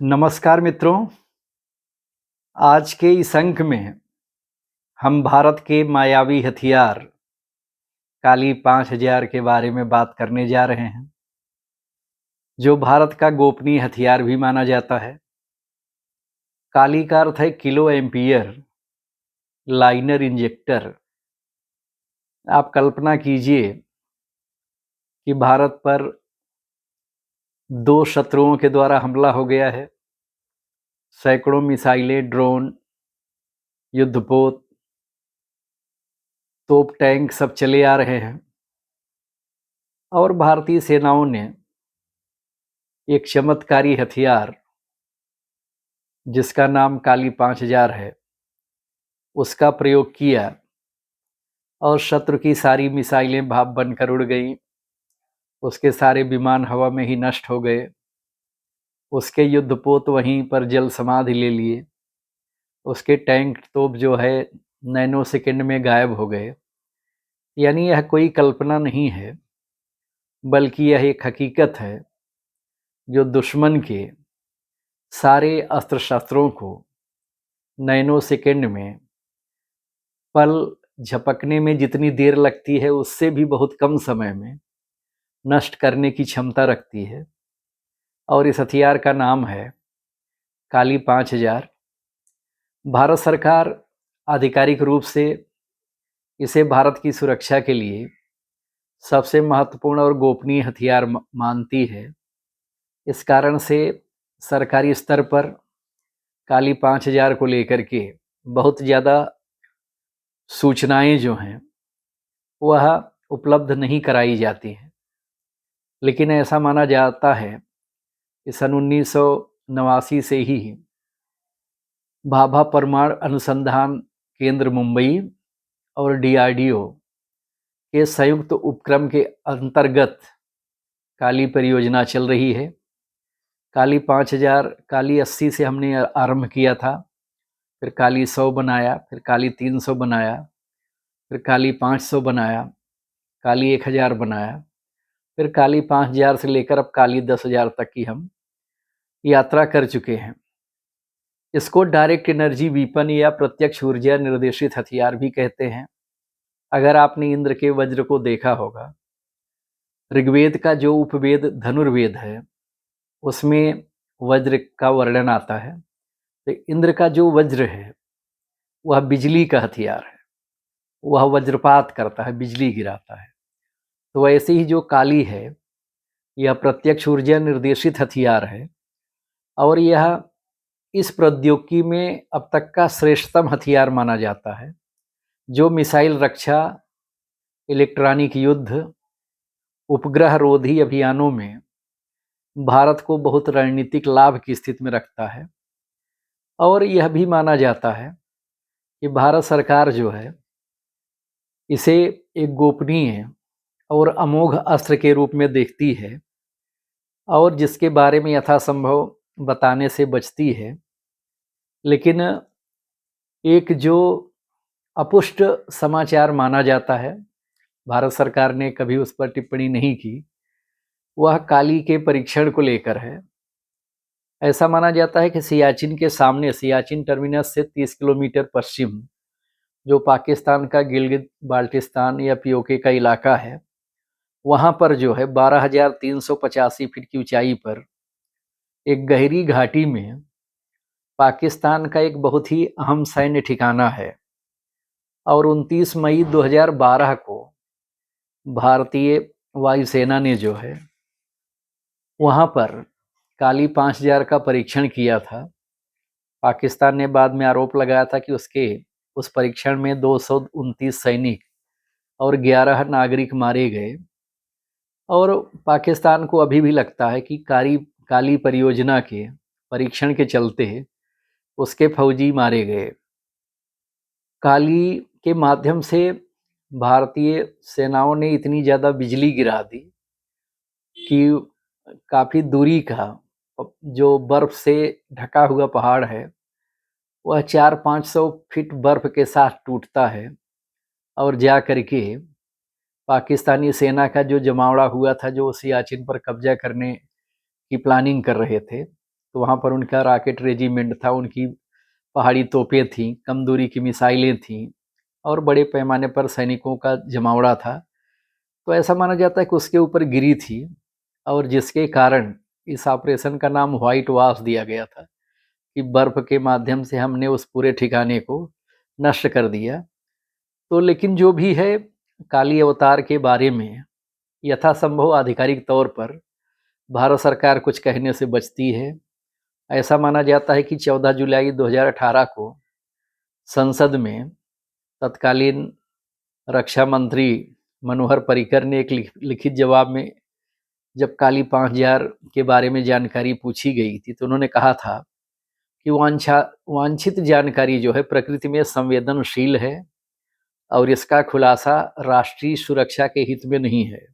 नमस्कार मित्रों। आज के इस अंक में हम भारत के मायावी हथियार काली 5000 के बारे में बात करने जा रहे हैं, जो भारत का गोपनीय हथियार भी माना जाता है। काली का अर्थ है किलो एम्पियर लाइनर इंजेक्टर। आप कल्पना कीजिए कि भारत पर 2 शत्रुओं के द्वारा हमला हो गया है। सैकड़ों मिसाइलें, ड्रोन, युद्धपोत, तोप, टैंक सब चले आ रहे हैं और भारतीय सेनाओं ने एक चमत्कारी हथियार जिसका नाम काली 5000 है, उसका प्रयोग किया और शत्रु की सारी मिसाइलें भाप बनकर उड़ गईं। उसके सारे विमान हवा में ही नष्ट हो गए। उसके युद्धपोत वहीं पर जल समाधि ले लिए। उसके टैंक, तोप जो है नैनो सेकंड में गायब हो गए। यानी यह कोई कल्पना नहीं है, बल्कि यह एक हकीकत है जो दुश्मन के सारे अस्त्र शस्त्रों को नैनो सेकंड में, पल झपकने में जितनी देर लगती है उससे भी बहुत कम समय में नष्ट करने की क्षमता रखती है। और इस हथियार का नाम है काली 5000। भारत सरकार आधिकारिक रूप से इसे भारत की सुरक्षा के लिए सबसे महत्वपूर्ण और गोपनीय हथियार मानती है। इस कारण से सरकारी स्तर पर काली 5000 को लेकर के बहुत ज़्यादा सूचनाएं जो हैं वह उपलब्ध नहीं कराई जाती हैं। लेकिन ऐसा माना जाता है कि सन 1989 से ही भाभा परमाणु अनुसंधान केंद्र मुंबई और डीआरडीओ के संयुक्त उपक्रम के अंतर्गत काली परियोजना चल रही है। काली 5000, काली 80 से हमने आरंभ किया था, फिर काली 100 बनाया, फिर काली 300 बनाया, फिर काली 500 बनाया, काली 1000 बनाया, फिर काली 5000 से लेकर अब काली 10,000 तक की हम यात्रा कर चुके हैं। इसको डायरेक्ट एनर्जी वीपन या प्रत्यक्ष ऊर्जा निर्देशित हथियार भी कहते हैं। अगर आपने इंद्र के वज्र को देखा होगा, ऋग्वेद का जो उपवेद धनुर्वेद है उसमें वज्र का वर्णन आता है। तो इंद्र का जो वज्र है वह बिजली का हथियार है। वह वज्रपात करता है, बिजली गिराता है। तो वैसे ही जो काली है यह प्रत्यक्ष ऊर्जा निर्देशित हथियार है और यह इस प्रौद्योगिकी में अब तक का श्रेष्ठतम हथियार माना जाता है, जो मिसाइल रक्षा, इलेक्ट्रॉनिक युद्ध, उपग्रह रोधी अभियानों में भारत को बहुत रणनीतिक लाभ की स्थिति में रखता है। और यह भी माना जाता है कि भारत सरकार जो है इसे एक गोपनीय और अमोघ अस्त्र के रूप में देखती है और जिसके बारे में यथासंभव बताने से बचती है। लेकिन एक जो अपुष्ट समाचार माना जाता है, भारत सरकार ने कभी उस पर टिप्पणी नहीं की, वह काली के परीक्षण को लेकर है। ऐसा माना जाता है कि सियाचिन के सामने, सियाचिन टर्मिनस से 30 किलोमीटर पश्चिम, जो पाकिस्तान का गिलगित बाल्टिस्तान या पीओके का इलाका है, वहाँ पर जो है 12,385 फीट की ऊंचाई पर एक गहरी घाटी में पाकिस्तान का एक बहुत ही अहम सैन्य ठिकाना है। और 29 मई 2012 को भारतीय वायुसेना ने जो है वहाँ पर काली 5000 का परीक्षण किया था। पाकिस्तान ने बाद में आरोप लगाया था कि उसके उस परीक्षण में 229 सैनिक और 11 नागरिक मारे गए। और पाकिस्तान को अभी भी लगता है कि काली परियोजना के परीक्षण के चलते उसके फौजी मारे गए। काली के माध्यम से भारतीय सेनाओं ने इतनी ज़्यादा बिजली गिरा दी कि काफ़ी दूरी का जो बर्फ से ढका हुआ पहाड़ है वह 400-500 फीट बर्फ के साथ टूटता है और जा करके पाकिस्तानी सेना का जो जमावड़ा हुआ था, जो सियाचिन पर कब्जा करने की प्लानिंग कर रहे थे, तो वहाँ पर उनका रॉकेट रेजिमेंट था, उनकी पहाड़ी तोपें थीं, कम दूरी की मिसाइलें थीं और बड़े पैमाने पर सैनिकों का जमावड़ा था। तो ऐसा माना जाता है कि उसके ऊपर गिरी थी और जिसके कारण इस ऑपरेशन का नाम व्हाइट वॉश दिया गया था कि बर्फ के माध्यम से हमने उस पूरे ठिकाने को नष्ट कर दिया। तो लेकिन जो भी है, काली अवतार के बारे में यथासंभव आधिकारिक तौर पर भारत सरकार कुछ कहने से बचती है। ऐसा माना जाता है कि 14 जुलाई 2018 को संसद में तत्कालीन रक्षा मंत्री मनोहर पर्रिकर ने एक लिखित जवाब में जब काली 5000 के बारे में जानकारी पूछी गई थी तो उन्होंने कहा था कि वांछित जानकारी जो है प्रकृति में संवेदनशील है और इसका खुलासा राष्ट्रीय सुरक्षा के हित में नहीं है।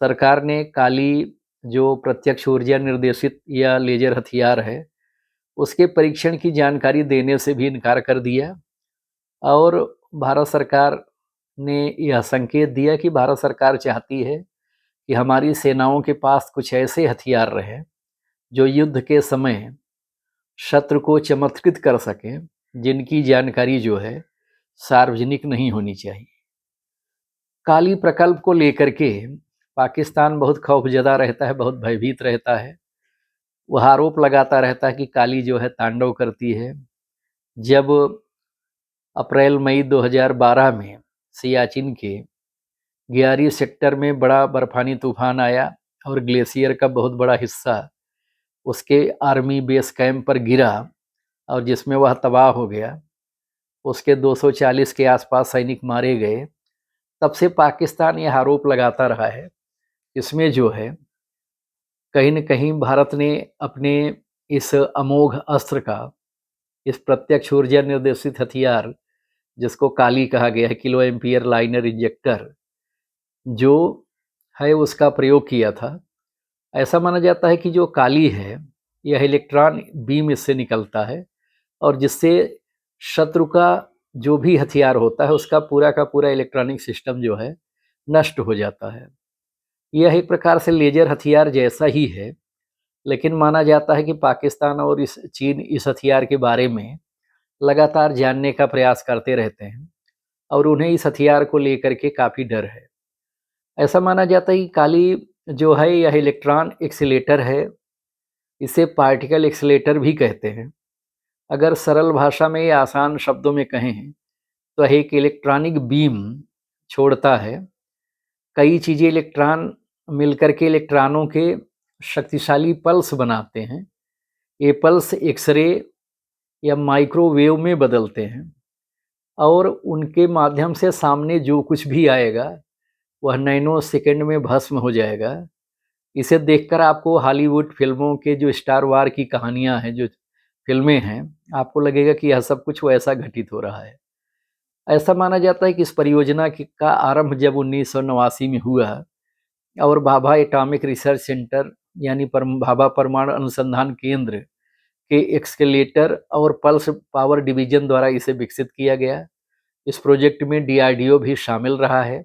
सरकार ने काली जो प्रत्यक्ष ऊर्जा निर्देशित या लेजर हथियार है उसके परीक्षण की जानकारी देने से भी इनकार कर दिया और भारत सरकार ने यह संकेत दिया कि भारत सरकार चाहती है कि हमारी सेनाओं के पास कुछ ऐसे हथियार रहे जो युद्ध के समय शत्रु को चमत्कृत कर सकें, जिनकी जानकारी जो है सार्वजनिक नहीं होनी चाहिए। काली प्रकल्प को लेकर के पाकिस्तान बहुत खौफजदा रहता है, बहुत भयभीत रहता है। वह आरोप लगाता रहता है कि काली जो है तांडव करती है। जब अप्रैल मई 2012 में सियाचिन के ग्यारी सेक्टर में बड़ा बर्फानी तूफान आया और ग्लेशियर का बहुत बड़ा हिस्सा उसके आर्मी बेस कैंप पर गिरा और जिसमें वह तबाह हो गया। उसके 240 के आसपास सैनिक मारे गए। तब से पाकिस्तान यह आरोप लगाता रहा है। इसमें जो है कहीं न कहीं भारत ने अपने इस अमोघ अस्त्र का, इस प्रत्यक्ष ऊर्जा निर्देशित हथियार जिसको काली कहा गया है, किलो एम्पियर लाइनर इंजेक्टर जो है उसका प्रयोग किया था। ऐसा माना जाता है कि जो काली है यह इलेक्ट्रॉन बीम इससे निकलता है और जिससे शत्रु का जो भी हथियार होता है उसका पूरा का पूरा इलेक्ट्रॉनिक सिस्टम जो है नष्ट हो जाता है। यह एक प्रकार से लेजर हथियार जैसा ही है, लेकिन माना जाता है कि पाकिस्तान और चीन इस हथियार के बारे में लगातार जानने का प्रयास करते रहते हैं और उन्हें इस हथियार को लेकर के काफ़ी डर है। ऐसा माना जाता है कि काली जो है यह इलेक्ट्रॉन एक्सीलेटर है। इसे पार्टिकल एक्सीलेटर भी कहते हैं। अगर सरल भाषा में या आसान शब्दों में कहें तो एक इलेक्ट्रॉनिक बीम छोड़ता है। कई चीज़ें इलेक्ट्रॉन मिलकर के इलेक्ट्रॉनों के शक्तिशाली पल्स बनाते हैं। ये पल्स एक्सरे या माइक्रोवेव में बदलते हैं और उनके माध्यम से सामने जो कुछ भी आएगा वह नैनो सेकंड में भस्म हो जाएगा। इसे देखकर आपको हॉलीवुड फिल्मों के जो स्टार वार की कहानियां हैं, जो फिल्में हैं, आपको लगेगा कि यह सब कुछ वैसा घटित हो रहा है। ऐसा माना जाता है कि इस परियोजना का आरंभ जब 1989 में हुआ और भाभा एटॉमिक रिसर्च सेंटर यानी भाभा परमाणु अनुसंधान केंद्र के एक्सकेलेटर और पल्स पावर डिवीजन द्वारा इसे विकसित किया गया। इस प्रोजेक्ट में डीआरडीओ भी शामिल रहा है।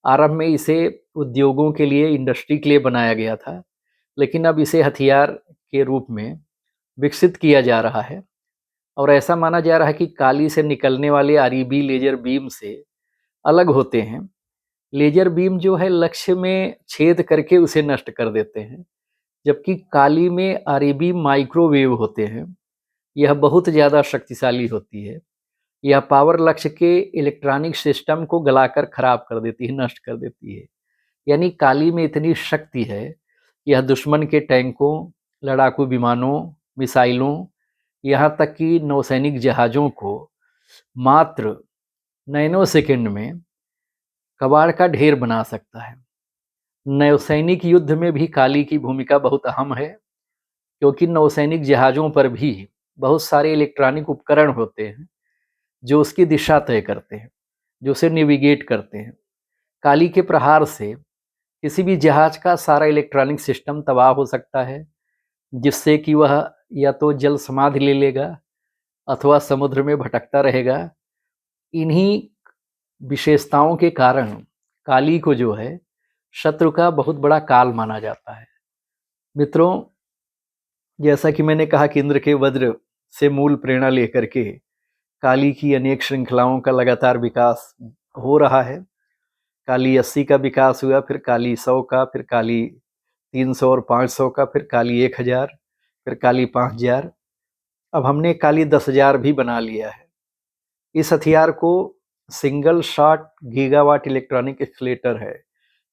आरंभ में इसे उद्योगों के लिए, इंडस्ट्री के लिए बनाया गया था, लेकिन अब इसे हथियार के रूप में विकसित किया जा रहा है और ऐसा माना जा रहा है कि काली से निकलने वाले आरईबी लेजर बीम से अलग होते हैं। लेजर बीम जो है लक्ष्य में छेद करके उसे नष्ट कर देते हैं, जबकि काली में आरईबी माइक्रोवेव होते हैं। यह बहुत ज़्यादा शक्तिशाली होती है। यह पावर लक्ष्य के इलेक्ट्रॉनिक सिस्टम को गलाकर खराब कर देती है, नष्ट कर देती है। यानी काली में इतनी शक्ति है, यह दुश्मन के टैंकों, लड़ाकू विमानों, मिसाइलों, यहाँ तक कि नौसैनिक जहाज़ों को मात्र नैनो सेकंड में कबाड़ का ढेर बना सकता है। नौसैनिक युद्ध में भी काली की भूमिका बहुत अहम है, क्योंकि नौसैनिक जहाज़ों पर भी बहुत सारे इलेक्ट्रॉनिक उपकरण होते हैं जो उसकी दिशा तय करते हैं, जो उसे नेविगेट करते हैं। काली के प्रहार से किसी भी जहाज का सारा इलेक्ट्रॉनिक सिस्टम तबाह हो सकता है, जिससे कि वह या तो जल समाधि ले लेगा अथवा समुद्र में भटकता रहेगा। इन्हीं विशेषताओं के कारण काली को जो है शत्रु का बहुत बड़ा काल माना जाता है। मित्रों, जैसा कि मैंने कहा कि इंद्र के वज्र से मूल प्रेरणा लेकर के काली की अनेक श्रृंखलाओं का लगातार विकास हो रहा है। काली 80 का विकास हुआ, फिर काली 100 का, फिर काली 300 और 500 का, फिर काली 1000, फिर काली 5000। अब हमने काली 10,000 भी बना लिया है। इस हथियार को single shot gigawatt electronic accelerator है।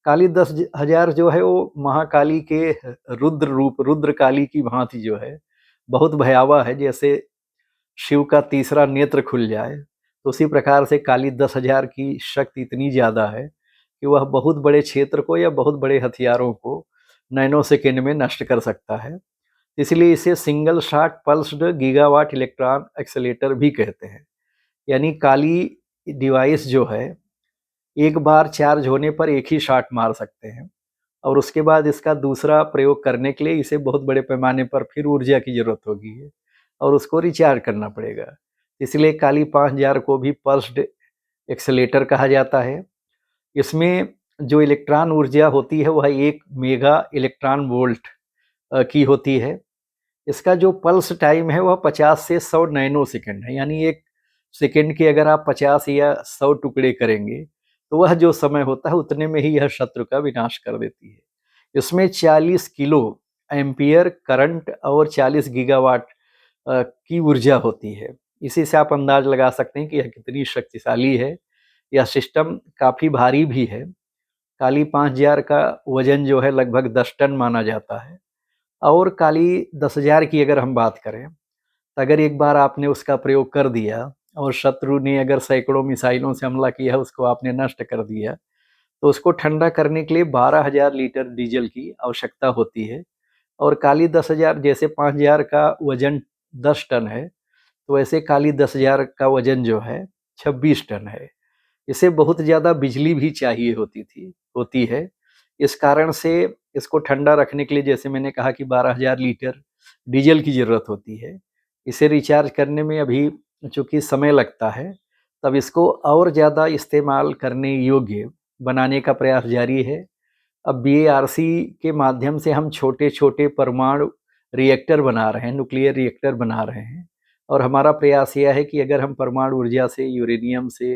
काली 10,000 जो है वो महाकाली के रुद्र रूप, रुद्र काली की भांति जो है बहुत भयावह है। जैसे शिव का तीसरा नेत्र खुल जाए तो उसी प्रकार से काली 10,000 की शक्ति इतनी ज्यादा है कि वह बहुत बड़े क्षेत्र को या बहुत बड़े हथियारों को नैनो सेकेंड में नष्ट कर सकता है। इसलिए इसे single shot pulsed gigawatt electron accelerator भी कहते हैं। यानी काली डिवाइस जो है एक बार चार्ज होने पर एक ही शॉट मार सकते हैं और उसके बाद इसका दूसरा प्रयोग करने के लिए इसे बहुत बड़े पैमाने पर फिर ऊर्जा की जरूरत होगी है और उसको रिचार्ज करना पड़ेगा। इसलिए काली 5000 को भी पल्स्ड एक्सेलेरेटर कहा जाता है। इसमें जो इलेक्ट्रॉन ऊर्जा होती है वह 1 मेगा इलेक्ट्रॉन वोल्ट की होती है। इसका जो पल्स टाइम है वह 50 से 100 नैनो सेकंड है। यानी एक सेकंड के अगर आप 50 या 100 टुकड़े करेंगे तो वह जो समय होता है उतने में ही यह शत्रु का विनाश कर देती है। इसमें 40 किलो एम्पियर करंट और 40 गीगावाट की ऊर्जा होती है। इसी से आप अंदाज लगा सकते हैं कि यह कितनी शक्तिशाली है। यह सिस्टम काफ़ी भारी भी है। काली 5000 का वजन जो है लगभग 10 टन माना जाता है। और काली 10,000 की अगर हम बात करें तो अगर एक बार आपने उसका प्रयोग कर दिया और शत्रु ने अगर सैकड़ों मिसाइलों से हमला किया, उसको आपने नष्ट कर दिया, तो उसको ठंडा करने के लिए 12,000 लीटर डीजल की आवश्यकता होती है। और काली 10,000 जैसे 5000 का वजन 10 टन है तो वैसे काली 10,000 का वजन जो है 26 टन है। इसे बहुत ज़्यादा बिजली भी चाहिए होती है। इस कारण से इसको ठंडा रखने के लिए जैसे मैंने कहा कि 12,000 लीटर डीजल की ज़रूरत होती है। इसे रिचार्ज करने में अभी चूँकि समय लगता है, तब इसको और ज़्यादा इस्तेमाल करने योग्य बनाने का प्रयास जारी है। अब बीएआरसी के माध्यम से हम छोटे-छोटे परमाणु रिएक्टर बना रहे हैं, न्यूक्लियर रिएक्टर बना रहे हैं और हमारा प्रयास यह है कि अगर हम परमाणु ऊर्जा से, यूरेनियम से,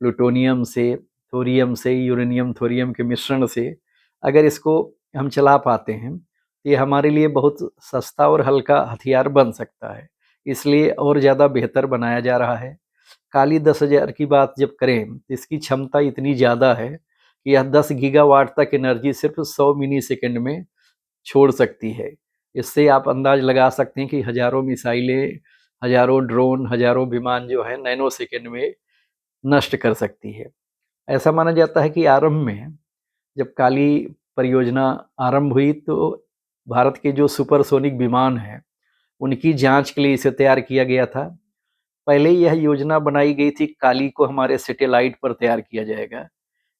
प्लूटोनियम से, थोरियम से, यूरेनियम थोरियम के मिश्रण से अगर इसको हम चला पाते हैं, तो ये हमारे लिए बहुत सस्ता और हल्का हथियार बन सकता है। इसलिए और ज़्यादा बेहतर बनाया जा रहा है। काली 10,000 की बात जब करें, तो इसकी क्षमता इतनी ज़्यादा है कि यह 10 गीगावाट तक एनर्जी सिर्फ 100 मिली सेकंड में छोड़ सकती है। इससे आप अंदाज लगा सकते हैं कि हज़ारों मिसाइलें, हज़ारों ड्रोन, हज़ारों विमान जो है नैनो सेकंड में नष्ट कर सकती है। ऐसा माना जाता है कि आरंभ में जब काली परियोजना आरंभ हुई तो भारत के जो सुपरसोनिक विमान हैं, उनकी जांच के लिए इसे तैयार किया गया था। पहले यह योजना बनाई गई थी काली को हमारे सैटेलाइट पर तैयार किया जाएगा,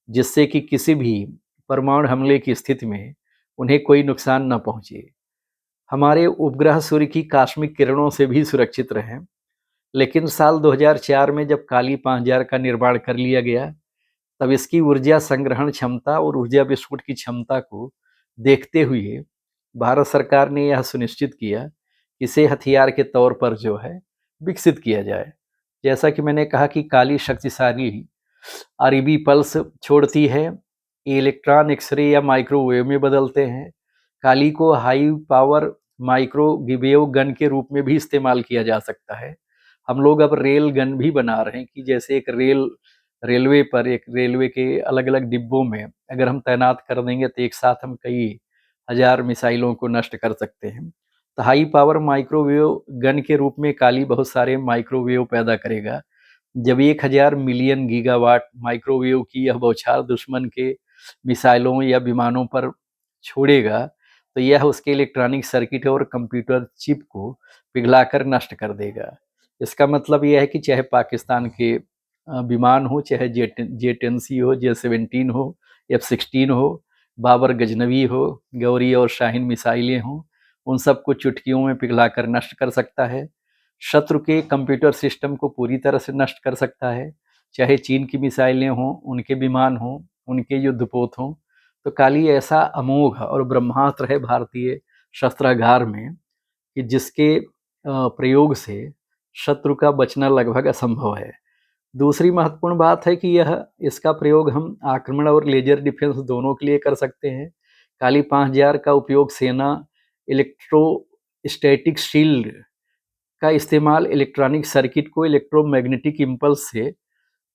जिससे कि किसी भी परमाणु हमले की स्थिति में उन्हें कोई नुकसान न पहुंचे। हमारे उपग्रह सूर्य की कॉस्मिक किरणों से भी सुरक्षित रहें। लेकिन साल 2004 में जब काली 5000 का निर्माण कर लिया गया, तब इसकी ऊर्जा संग्रहण क्षमता और ऊर्जा विस्फोट की क्षमता को देखते हुए भारत सरकार ने यह सुनिश्चित किया कि इसे हथियार के तौर पर जो है विकसित किया जाए। जैसा कि मैंने कहा कि काली शक्तिशाली आरईबी पल्स छोड़ती है, इलेक्ट्रॉन एक्सरे या माइक्रोवेव में बदलते हैं। काली को हाई पावर माइक्रोवेव गन के रूप में भी इस्तेमाल किया जा सकता है। हम लोग अब रेल गन भी बना रहे हैं कि जैसे एक रेलवे पर एक रेलवे के अलग-अलग डिब्बों में अगर हम तैनात कर देंगे तो एक साथ हम कई हजार मिसाइलों को नष्ट कर सकते हैं। तो हाई पावर माइक्रोवेव गन के रूप में काली बहुत सारे माइक्रोवेव पैदा करेगा। जब 1000 मिलियन गीगावाट माइक्रोवेव की यह बौछार दुश्मन के मिसाइलों या विमानों पर छोड़ेगा, तो यह उसके इलेक्ट्रॉनिक सर्किट और कंप्यूटर चिप को पिघलाकर नष्ट कर देगा। इसका मतलब यह है कि चाहे पाकिस्तान के विमान हो, चाहे J-10C हो, J-17 हो, F-16 हो, बाबर गजनवी हो, गौरी और शाहीन मिसाइलें हों, उन सबको चुटकियों में पिघलाकर नष्ट कर सकता है। शत्रु के कंप्यूटर सिस्टम को पूरी तरह से नष्ट कर सकता है। चाहे चीन की मिसाइलें हों, उनके विमान हों, उनके युद्धपोत हों। तो काली ऐसा अमोघ और ब्रह्मास्त्र है भारतीय शस्त्रागार में कि जिसके प्रयोग से शत्रु का बचना लगभग असंभव है। दूसरी महत्वपूर्ण बात है कि इसका प्रयोग हम आक्रमण और लेजर डिफेंस दोनों के लिए कर सकते हैं। काली 5000 का उपयोग सेना इलेक्ट्रोस्टैटिक शील्ड का इस्तेमाल इलेक्ट्रॉनिक सर्किट को इलेक्ट्रोमैग्नेटिक इम्पल्स से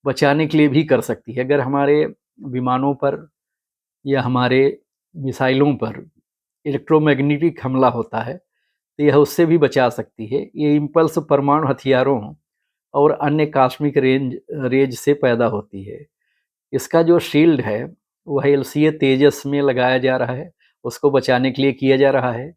बचाने के लिए भी कर सकती है। अगर हमारे विमानों पर या हमारे मिसाइलों पर इलेक्ट्रोमैग्नेटिक हमला होता है तो यह उससे भी बचा सकती है। ये इम्पल्स परमाणु हथियारों और अन्य कॉस्मिक रेज से पैदा होती है। इसका जो शील्ड है वह एलसीए तेजस में लगाया जा रहा है, उसको बचाने के लिए किया जा रहा है।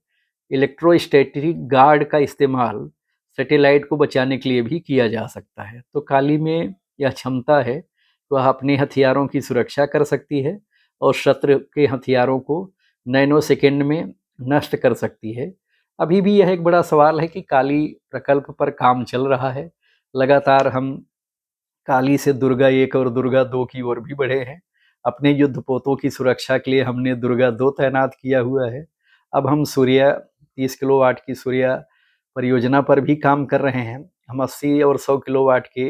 इलेक्ट्रोस्टैटिक गार्ड का इस्तेमाल सैटेलाइट को बचाने के लिए भी किया जा सकता है। तो काली में यह क्षमता है कि वह अपने हथियारों की सुरक्षा कर सकती है और शत्रु के हथियारों को नैनो सेकेंड में नष्ट कर सकती है। अभी भी यह एक बड़ा सवाल है कि काली प्रकल्प पर काम चल रहा है। लगातार हम काली से दुर्गा 1 और दुर्गा 2 की ओर भी बढ़े हैं। अपने युद्धपोतों की सुरक्षा के लिए हमने दुर्गा 2 तैनात किया हुआ है। अब हम सूर्या 30 किलोवाट की सूर्या परियोजना पर भी काम कर रहे हैं। हम 80 और 100 किलोवाट के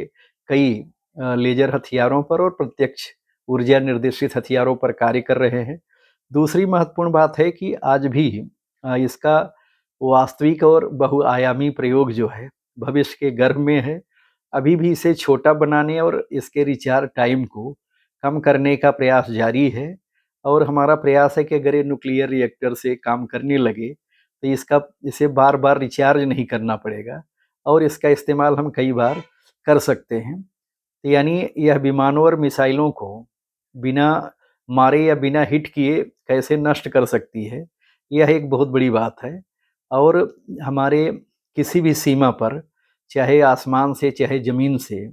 कई लेजर हथियारों पर और प्रत्यक्ष ऊर्जा निर्देशित हथियारों पर कार्य कर रहे हैं। दूसरी महत्वपूर्ण बात है कि आज भी इसका वास्तविक और बहुआयामी प्रयोग जो है भविष्य के गर्भ में है। अभी भी इसे छोटा बनाने और इसके रिचार्ज टाइम को कम करने का प्रयास जारी है और हमारा प्रयास है कि अगर ये न्यूक्लियर रिएक्टर से काम करने लगे तो इसे बार बार रिचार्ज नहीं करना पड़ेगा और इसका इस्तेमाल हम कई बार कर सकते हैं। तो यानी यह विमानों और मिसाइलों को बिना मारे या बिना हिट किए कैसे नष्ट कर सकती है, यह एक बहुत बड़ी बात है। और हमारे किसी भी सीमा पर चाहे आसमान से, चाहे ज़मीन से,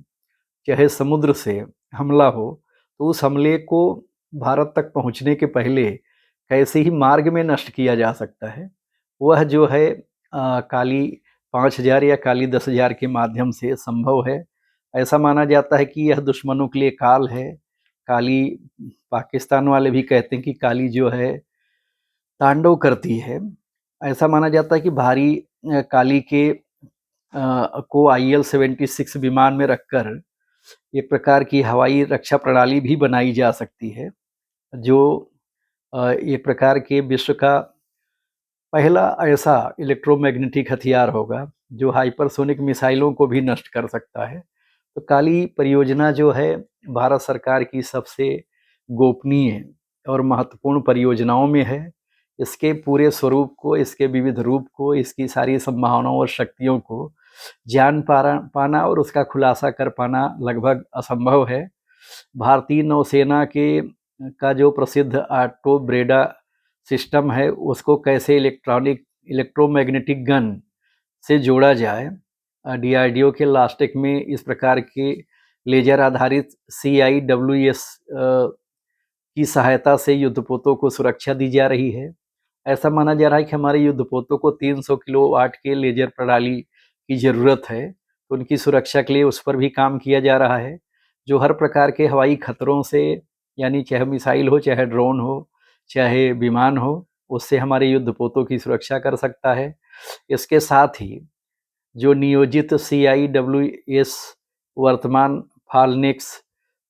चाहे समुद्र से हमला हो तो उस हमले को भारत तक पहुंचने के पहले कैसे ही मार्ग में नष्ट किया जा सकता है, वह जो है काली 5000 या काली 10,000 के माध्यम से संभव है। ऐसा माना जाता है कि यह दुश्मनों के लिए काल है। काली पाकिस्तान वाले भी कहते हैं कि काली जो है तांडव करती है। ऐसा माना जाता है कि भारी काली के को IL-76 विमान में रखकर एक प्रकार की हवाई रक्षा प्रणाली भी बनाई जा सकती है, जो एक प्रकार के विश्व का पहला ऐसा इलेक्ट्रोमैग्नेटिक हथियार होगा जो हाइपरसोनिक मिसाइलों को भी नष्ट कर सकता है। तो काली परियोजना जो है भारत सरकार की सबसे गोपनीय और महत्वपूर्ण परियोजनाओं में है। इसके पूरे स्वरूप को, इसके विविध रूप को, इसकी सारी संभावनाओं और शक्तियों को जान पाना और उसका खुलासा कर पाना लगभग असंभव है। भारतीय नौसेना का जो प्रसिद्ध आटो ब्रेडा सिस्टम है उसको कैसे इलेक्ट्रोमैग्नेटिक गन से जोड़ा जाए। DRDO के लास्टेक में इस प्रकार के लेजर आधारित CIWS की सहायता से युद्धपोतों को सुरक्षा दी जा रही है। ऐसा माना जा रहा है कि हमारे युद्धपोतों को 300 किलोवाट के लेजर प्रणाली की ज़रूरत है, तो उनकी सुरक्षा के लिए उस पर भी काम किया जा रहा है, जो हर प्रकार के हवाई खतरों से, यानी चाहे मिसाइल हो, चाहे ड्रोन हो, चाहे विमान हो, उससे हमारे युद्धपोतों की सुरक्षा कर सकता है। इसके साथ ही जो नियोजित CIWS वर्तमान फालनेक्स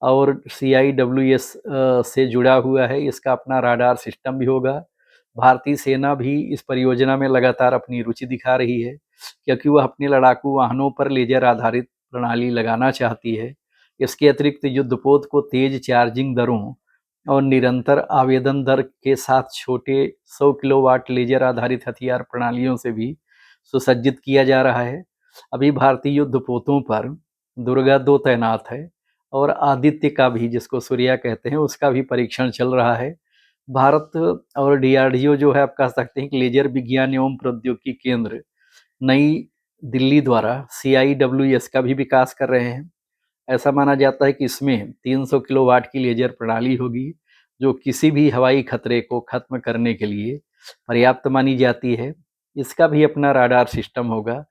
और CIWS से जुड़ा हुआ है, इसका अपना राडार सिस्टम भी होगा। भारतीय सेना भी इस परियोजना में लगातार अपनी रुचि दिखा रही है, क्योंकि वह अपने लड़ाकू वाहनों पर लेजर आधारित प्रणाली लगाना चाहती है। इसके अतिरिक्त युद्धपोत को तेज चार्जिंग दरों और निरंतर आवेदन दर के साथ छोटे 100 किलोवाट लेजर आधारित हथियार प्रणालियों से भी सुसज्जित किया जा रहा है। अभी भारतीय युद्धपोतों पर दुर्गा 2 तैनात है और आदित्य का भी, जिसको सूर्या कहते हैं, उसका भी परीक्षण चल रहा है। भारत और DRDO जो है, आप कह सकते हैं कि लेजर विज्ञान एवं प्रौद्योगिकी केंद्र नई दिल्ली द्वारा CIWS का भी विकास कर रहे हैं। ऐसा माना जाता है कि इसमें 300 किलोवाट की लेजर प्रणाली होगी, जो किसी भी हवाई खतरे को खत्म करने के लिए पर्याप्त मानी जाती है। इसका भी अपना राडार सिस्टम होगा।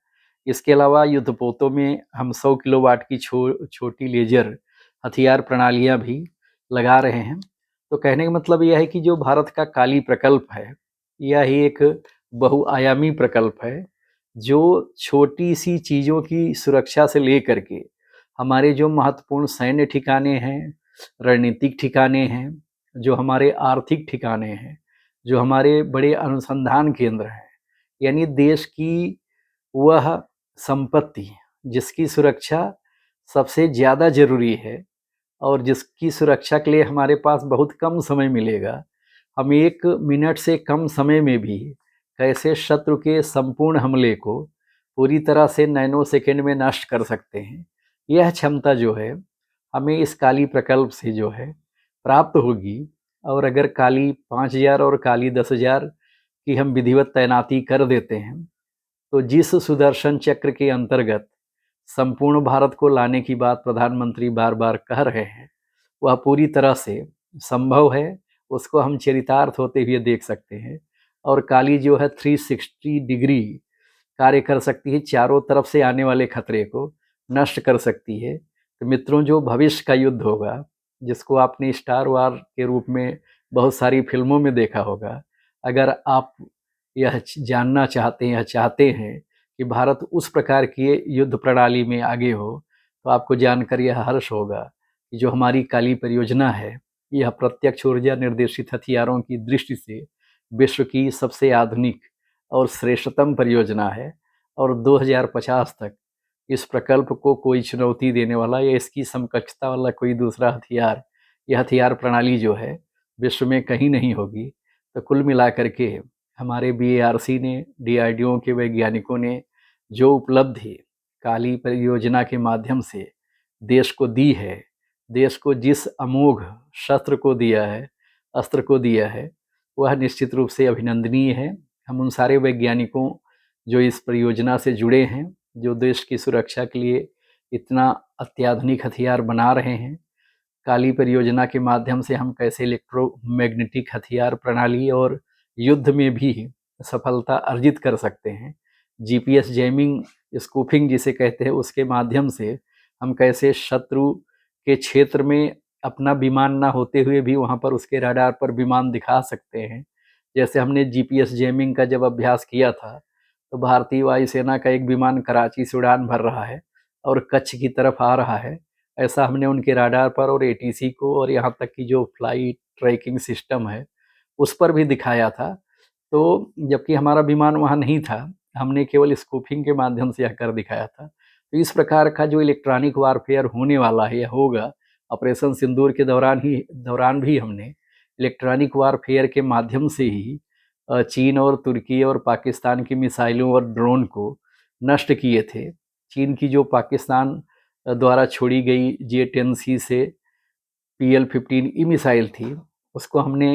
इसके अलावा युद्धपोतों में हम 100 किलोवाट की छोटी लेजर हथियार प्रणालियां भी लगा रहे हैं। तो कहने का मतलब यह है कि जो भारत का काली प्रकल्प है, यह एक बहुआयामी प्रकल्प है, जो छोटी सी चीज़ों की सुरक्षा से लेकर के हमारे जो महत्वपूर्ण सैन्य ठिकाने हैं, रणनीतिक ठिकाने हैं, जो हमारे आर्थिक ठिकाने हैं, जो हमारे बड़े अनुसंधान केंद्र हैं, यानी देश की वह संपत्ति जिसकी सुरक्षा सबसे ज़्यादा ज़रूरी है और जिसकी सुरक्षा के लिए हमारे पास बहुत कम समय मिलेगा, हम 1 मिनट से कम समय में भी कैसे शत्रु के संपूर्ण हमले को पूरी तरह से नैनो सेकंड में नष्ट कर सकते हैं। यह क्षमता जो है हमें इस काली प्रकल्प से जो है प्राप्त होगी। और अगर काली 5000 और काली 10,000 की हम विधिवत तैनाती कर देते हैं, तो जिस सुदर्शन चक्र के अंतर्गत संपूर्ण भारत को लाने की बात प्रधानमंत्री बार बार कह रहे हैं, वह पूरी तरह से संभव है। उसको हम चरितार्थ होते हुए देख सकते हैं। और काली जो है 360 डिग्री कार्य कर सकती है, चारों तरफ से आने वाले खतरे को नष्ट कर सकती है। तो मित्रों, जो भविष्य का युद्ध होगा, जिसको आपने स्टार वार के रूप में बहुत सारी फिल्मों में देखा होगा, अगर आप यह जानना चाहते हैं या चाहते हैं कि भारत उस प्रकार की युद्ध प्रणाली में आगे हो, तो आपको जानकर यह हर्ष होगा कि जो हमारी काली परियोजना है, यह प्रत्यक्ष ऊर्जा निर्देशित हथियारों की दृष्टि से विश्व की सबसे आधुनिक और श्रेष्ठतम परियोजना है। और 2050 तक इस प्रकल्प को कोई चुनौती देने वाला या इसकी समकक्षता वाला कोई दूसरा हथियार, यह हथियार प्रणाली जो है विश्व में कहीं नहीं होगी। तो कुल मिलाकर के हमारे बीएआरसी ने, डीआरडीओ के वैज्ञानिकों ने जो उपलब्धि काली परियोजना के माध्यम से देश को दी है, देश को जिस अमोघ शस्त्र को दिया है, अस्त्र को दिया है, वह निश्चित रूप से अभिनंदनीय है। हम उन सारे वैज्ञानिकों जो इस परियोजना से जुड़े हैं, जो देश की सुरक्षा के लिए इतना अत्याधुनिक हथियार बना रहे हैं, काली परियोजना के माध्यम से हम कैसे इलेक्ट्रोमैग्नेटिक हथियार प्रणाली और युद्ध में भी सफलता अर्जित कर सकते हैं। जीपीएस जैमिंग, स्कूफिंग जिसे कहते हैं, उसके माध्यम से हम कैसे शत्रु के क्षेत्र में अपना विमान ना होते हुए भी वहाँ पर उसके रडार पर विमान दिखा सकते हैं। जैसे हमने जीपीएस जैमिंग का जब अभ्यास किया था, तो भारतीय वायुसेना का एक विमान कराची से उड़ान भर रहा है और कच्छ की तरफ आ रहा है। ऐसा हमने उनके राडार पर और एटीसी को और यहाँ तक कि जो फ्लाइट ट्रैकिंग सिस्टम है, उस पर भी दिखाया था। तो जबकि हमारा विमान वहाँ नहीं था, हमने केवल स्कूफिंग के माध्यम से यह कर दिखाया था। तो इस प्रकार का जो इलेक्ट्रॉनिक वारफेयर होने वाला है या होगा, ऑपरेशन सिंदूर के दौरान भी हमने इलेक्ट्रॉनिक वारफेयर के माध्यम से ही चीन और तुर्की और पाकिस्तान की मिसाइलों और ड्रोन को नष्ट किए थे। चीन की जो पाकिस्तान द्वारा छोड़ी गई J-10C से PL-15 ई मिसाइल थी, उसको हमने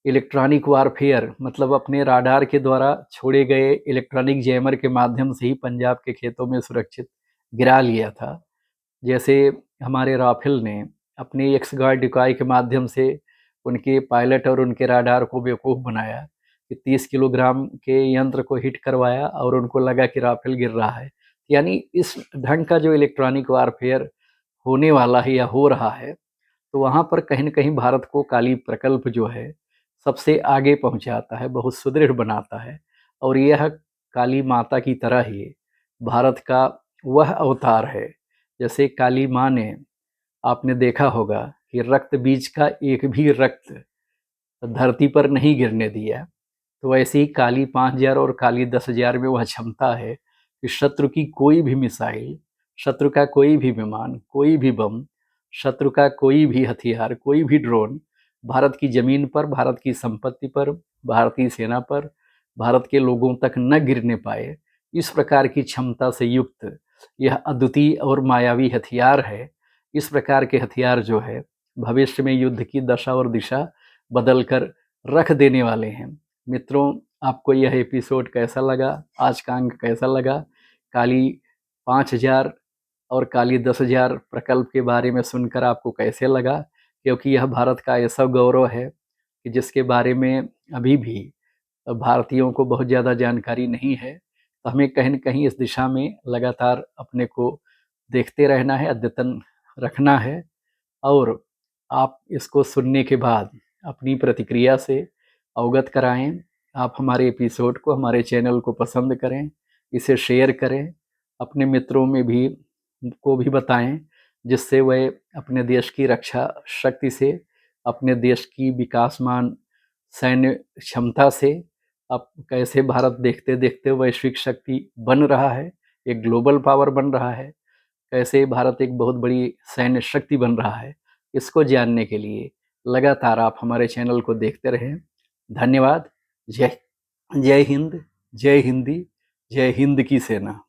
इलेक्ट्रॉनिक वारफेयर मतलब अपने राडार के द्वारा छोड़े गए इलेक्ट्रॉनिक जैमर के माध्यम से ही पंजाब के खेतों में सुरक्षित गिरा लिया था। जैसे हमारे राफेल ने अपने एक्स-गार्ड डिकॉय के माध्यम से उनके पायलट और उनके राडार को बेवकूफ़ बनाया कि 30 किलोग्राम के यंत्र को हिट करवाया और उनको लगा कि राफेल गिर रहा है। यानी इस ढंग का जो इलेक्ट्रॉनिक वारफेयर होने वाला है या हो रहा है, तो वहाँ पर कहीं न कहीं भारत को काली प्रकल्प जो है सबसे आगे पहुँचाता है, बहुत सुदृढ़ बनाता है। और यह काली माता की तरह ही भारत का वह अवतार है। जैसे काली माँ ने, आपने देखा होगा कि रक्त बीज का एक भी रक्त धरती पर नहीं गिरने दिया। तो वैसे ही काली 5000 और काली 10,000 में वह क्षमता है कि शत्रु की कोई भी मिसाइल, शत्रु का कोई भी विमान, कोई भी बम, शत्रु का कोई भी हथियार, कोई भी ड्रोन भारत की ज़मीन पर, भारत की संपत्ति पर, भारतीय सेना पर, भारत के लोगों तक न गिरने पाए। इस प्रकार की क्षमता से युक्त यह अद्वितीय और मायावी हथियार है। इस प्रकार के हथियार जो है भविष्य में युद्ध की दशा और दिशा बदल कर रख देने वाले हैं। मित्रों, आपको यह एपिसोड कैसा लगा? आज का अंक कैसा लगा? काली 5000 और काली 10,000 प्रकल्प के बारे में सुनकर आपको कैसे लगा? क्योंकि यह भारत का ऐसा गौरव है कि जिसके बारे में अभी भी भारतीयों को बहुत ज़्यादा जानकारी नहीं है। तो हमें कहीं न कहीं इस दिशा में लगातार अपने को देखते रहना है, अद्यतन रखना है। और आप इसको सुनने के बाद अपनी प्रतिक्रिया से अवगत कराएँ। आप हमारे एपिसोड को, हमारे चैनल को पसंद करें, इसे शेयर करें, अपने मित्रों में भी को भी बताएं, जिससे वह अपने देश की रक्षा शक्ति से, अपने देश की विकासमान सैन्य क्षमता से, अब कैसे भारत देखते देखते वैश्विक शक्ति बन रहा है, एक ग्लोबल पावर बन रहा है, कैसे भारत एक बहुत बड़ी सैन्य शक्ति बन रहा है, इसको जानने के लिए लगातार आप हमारे चैनल को देखते रहें। धन्यवाद। जय जय हिंद, जय हिंदी, जय हिंद की सेना।